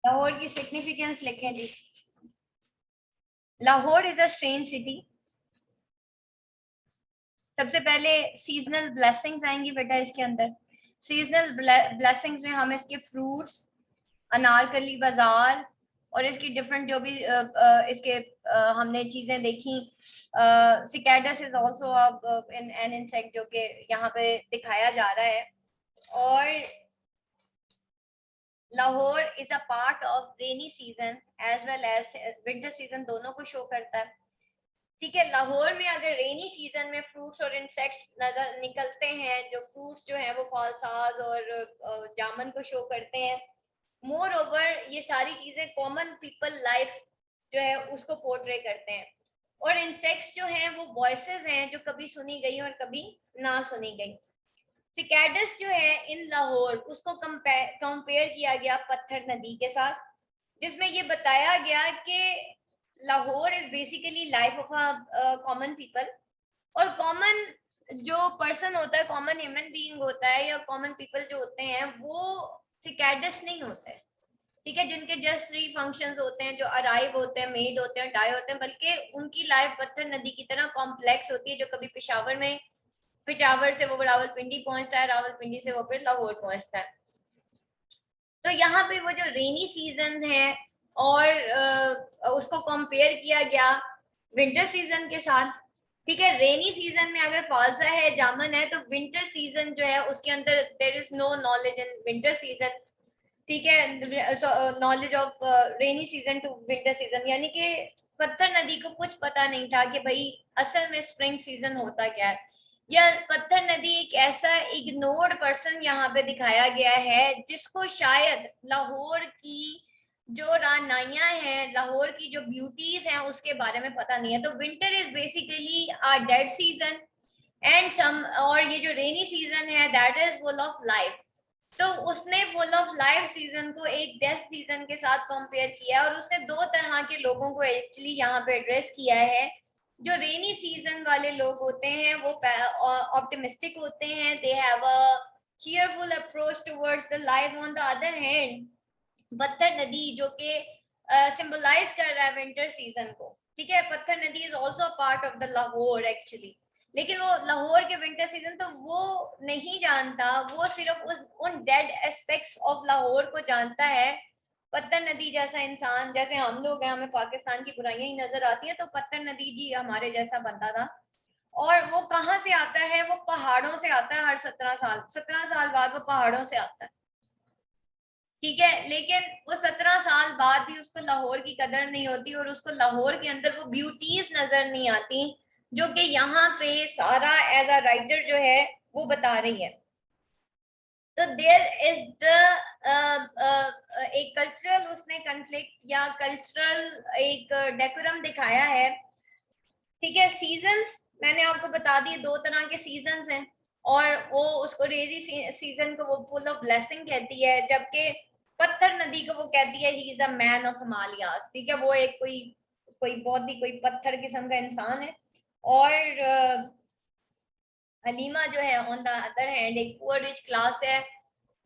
लाहौर की सिग्निफिकेंस लिखें जी। Lahore is a strange city. सबसे पहले सीजनल ब्लेसिंग्स आएंगी बेटा इसके अंदर। सीजनल ब्लेसिंग्स में हम इसके फ्रूट्स, अनारकली बाजार और इसकी डिफरेंट जो भी इसके हमने चीजें देखी। Cicadas is also in an insect जो कि यहाँ पे दिखाया जा रहा है। और Lahore is a part of rainy season as well as winter season, दोनों को शो करता है। ठीक है, लाहौर में अगर रेनी सीजन में फ्रूट्स और इंसेक्ट्स नजर निकलते हैं, जो फ्रूट्स जो है वो फालसाज और जामन को शो करते हैं। मोर ओवर ये सारी चीजें कॉमन पीपल लाइफ जो है उसको पोर्ट्रे करते हैं। और इंसेक्ट्स जो हैं वो वॉइसेस हैं जो कभी सुनी गई और कभी ना सुनी गई। सिकैडस जो है इन लाहौर उसको कंपेयर किया गया पत्थर नदी के साथ, जिसमें ये बताया गया कि Lahore is basically life of a common people. और कॉमन जो पर्सन होता है, कॉमन ह्यूमन बीइंग होता है या कॉमन पीपल जो होते हैं वो सिकैडस नहीं होते हैं। ठीक है, जिनके जस्ट 3 फंक्शंस होते हैं, जो अराइव होते हैं, मेड होते हैं, डाई होते हैं, बल्कि उनकी लाइफ पत्थर नदी की तरह कॉम्प्लेक्स होती है। जो कभी पेशावर में, पेशावर से वो रावलपिंडी पहुंचता है, रावलपिंडी से वो फिर लाहौर पहुंचता है। तो यहाँ पे वो जो रेनी सीजन है और उसको कंपेयर किया गया विंटर सीजन के साथ। ठीक है, रेनी सीजन में अगर फालसा है, जामन है, तो विंटर सीजन जो है उसके अंदर there is no knowledge in winter season. ठीक है, knowledge of rainy season to winter season, यानी कि पत्थर नदी को कुछ पता नहीं था कि भाई असल में स्प्रिंग सीजन होता क्या है। या पत्थर नदी एक ऐसा इग्नोर्ड पर्सन यहाँ पे दिखाया गया है जिसको शायद लाहौर की जो रानाइयां हैं, लाहौर की जो ब्यूटीज हैं उसके बारे में पता नहीं है। तो winter is basically a dead season and some, और ये जो रेनी सीजन है that is full of life. तो उसने फुल ऑफ लाइफ सीजन को एक डेथ सीजन के साथ कंपेयर किया और उसने 2 तरह के लोगों को एक्चुअली यहाँ पे एड्रेस किया है। जो रेनी सीजन वाले लोग होते हैं वो ऑप्टिमिस्टिक होते हैं, they have a cheerful approach towards the life। on the other hand, पत्थर नदी जो कि सिंबलाइज कर रहा है विंटर सीजन को। ठीक है, पत्थर नदी is also part of the Lahore actually, लेकिन वो लाहौर के विंटर सीजन तो वो नहीं जानता, वो सिर्फ उन डेड एस्पेक्ट्स ऑफ लाहौर को जानता है। पत्थर नदी जैसा इंसान, जैसे हम लोग हैं, हमें पाकिस्तान की बुराइयां ही नजर आती है, तो पत्थर नदी जी हमारे जैसा बंदा था। और वो कहाँ से आता है? वो पहाड़ों से आता है। हर 17 साल बाद वो पहाड़ों से आता है। ठीक है, लेकिन वो 17 साल बाद भी उसको लाहौर की कदर नहीं होती और उसको लाहौर के अंदर वो ब्यूटीज नजर नहीं आती जो कि यहाँ पे सारा एज अ राइटर जो है वो बता रही है। तो देयर इज द एक कल्चरल उसने कन्फ्लिक्ट या कल्चरल एक डेकोरम दिखाया है। ठीक है, सीजन्स मैंने आपको बता दिए, 2 तरह के सीजन्स हैं। और वो उसको रेनी सीजन को वो फुल ऑफ ब्लेसिंग कहती है, जबकि पत्थर नदी को वो कहती है he is a man of Himalayas. ठीक है, वो एक कोई कोई बहुत ही कोई पत्थर किस्म का इंसान है। और हलीमा जो है ऑन द अदर हैंड एक पुअर रिच क्लास है।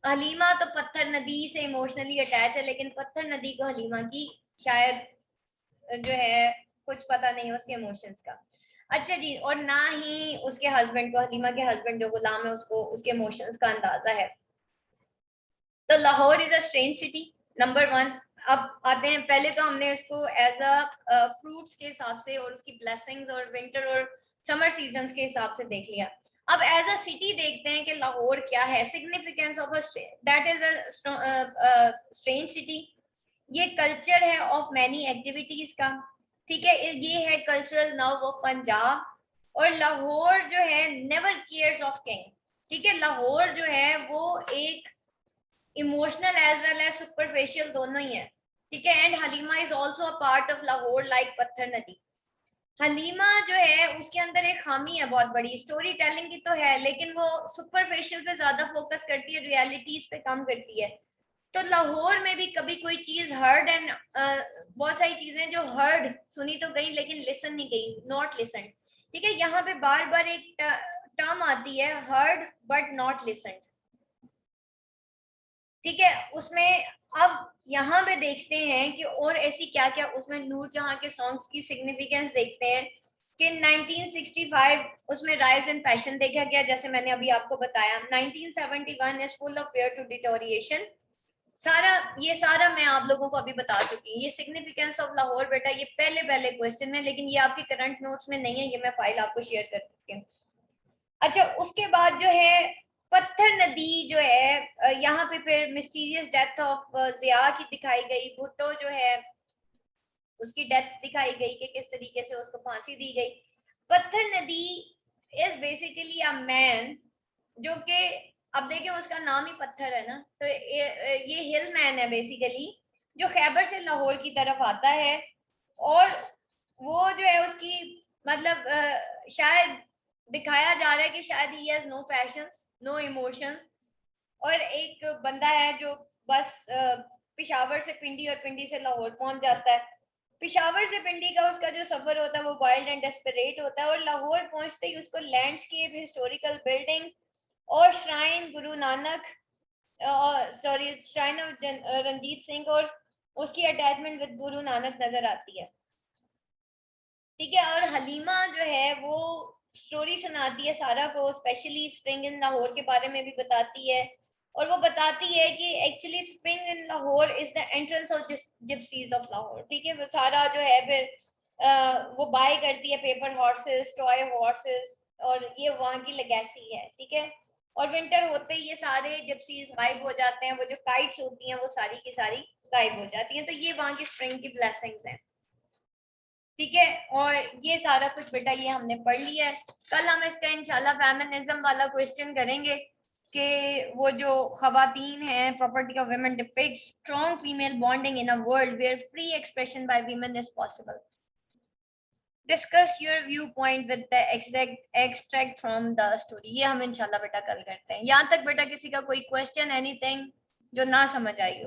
हलीमा तो पत्थर नदी से इमोशनली अटैच है, लेकिन पत्थर नदी को हलीमा की शायद जो है कुछ पता नहीं है उसके इमोशंस का। अच्छा जी, और ना ही उसके हस्बैंड को, हलीमा के हस्बैंड जो गुलाम है, उसको उसके इमोशंस का अंदाजा है। तो Lahore is a strange city number 1। अब आते हैं, पहले तो हमने इसको एज अ फ्रूट्स के हिसाब से और उसकी ब्लेसिंग्स और विंटर और समर सीजन्स के हिसाब से देख लिया। अब एज अ सिटी देखते हैं कि लाहौर क्या है। Significance of that is a strange city. ये कल्चर है ऑफ मैनी एक्टिविटीज का। ठीक है, ये है कल्चरल नर्व ऑफ पंजाब। और लाहौर जो है नेवर केयर्स ऑफ किंग। ठीक है, लाहौर जो है वो एक emotional as well as superficial दोनों ही है। ठीक है, and Halima is also a part of Lahore like पत्थर नदी। हलीमा जो है उसके अंदर एक खामी है बहुत बड़ी, स्टोरी टेलिंग की तो है, लेकिन वो सुपरफिशियल पे ज्यादा फोकस करती है, रियलिटीज पे कम करती है। तो लाहौर में भी कभी कोई चीज हर्ड एंड बहुत सारी चीजें जो हर्ड सुनी तो गई लेकिन लिसन नहीं गई, नॉट लिसन। ठीक है, यहाँ पे बार बार एक टर्म आती है, हर्ड बट नॉट लिसन। ठीक है। उसमें अब यहाँ पे देखते हैं कि और ऐसी क्या क्या उसमें नूरजहां के सॉन्ग्स की सिग्निफिकेंस देखते हैं कि 1965 उसमें राइज एंड पैशन देखा गया, जैसे मैंने अभी आपको बताया। 1971 is full of fair to deterioration. सारा ये सारा मैं आप लोगों को अभी बता चुकी हूँ। ये सिग्निफिकेंस ऑफ लाहौर बेटा ये पहले पहले क्वेश्चन में, लेकिन ये आपके करंट नोट्स में नहीं है, ये मैं फाइल आपको शेयर कर देती हूँ। अच्छा, उसके बाद जो है पत्थर नदी जो है, यहाँ पे फिर मिस्टीरियस डेथ ऑफ जिया की दिखाई गई। भुट्टो जो है उसकी डेथ दिखाई गई कि किस तरीके से उसको फांसी दी गई। पत्थर नदी इज बेसिकली अ मैन जो कि, अब देखिए उसका नाम ही पत्थर है ना, तो ये हिल मैन है बेसिकली, जो खैबर से लाहौर की तरफ आता है। और वो जो है उसकी मतलब शायद दिखाया जा रहा है कि शायद he has no passions no emotions. और एक बंदा है जो बस पिशावर से पिंडी और पिंडी से लाहौर पहुंच जाता है। पिशावर से पिंडी का उसका जो सफर होता है वो वाइल्ड एंड डेस्परेट होता है, और लाहौर पहुंचते ही उसको लैंडस्केप, हिस्टोरिकल बिल्डिंग और shrine Guru Nanak, sorry shrine of Ranjit Singh और उसकी अटैचमेंट विद गुरु नानक नजर आती है। ठीक है। और हलीमा जो है वो स्टोरी सुनाती है सारा को, स्पेशली स्प्रिंग इन लाहौर के बारे में भी बताती है। और वो बताती है कि actually spring in Lahore is the entrance of gypsies of Lahore. ठीक है। वो सारा जो है फिर वो बाय करती है पेपर हॉर्सेस, टॉय हॉर्सेस, और ये वहाँ की लेगेसी है। ठीक है। और विंटर होते ही ये सारे जिप्सीज गायब हो जाते हैं, वो जो काइट्स होती हैं वो सारी की सारी गायब हो जाती हैं। तो ये वहाँ की स्प्रिंग की ब्लेसिंग्स हैं। ठीक है। और ये सारा कुछ बेटा ये हमने पढ़ लिया है। कल हम इसका इंशाल्लाह फेमिनिज्म वाला क्वेश्चन करेंगे कि वो जो खवातीन हैं, property of women depicts strong female bonding in a world where free expression by women is possible. Discuss your viewpoint with the extract from the story. ये हम इंशाल्लाह बेटा कल करते हैं। यहाँ तक बेटा किसी का कोई क्वेश्चन, एनीथिंग जो ना समझ आई हो?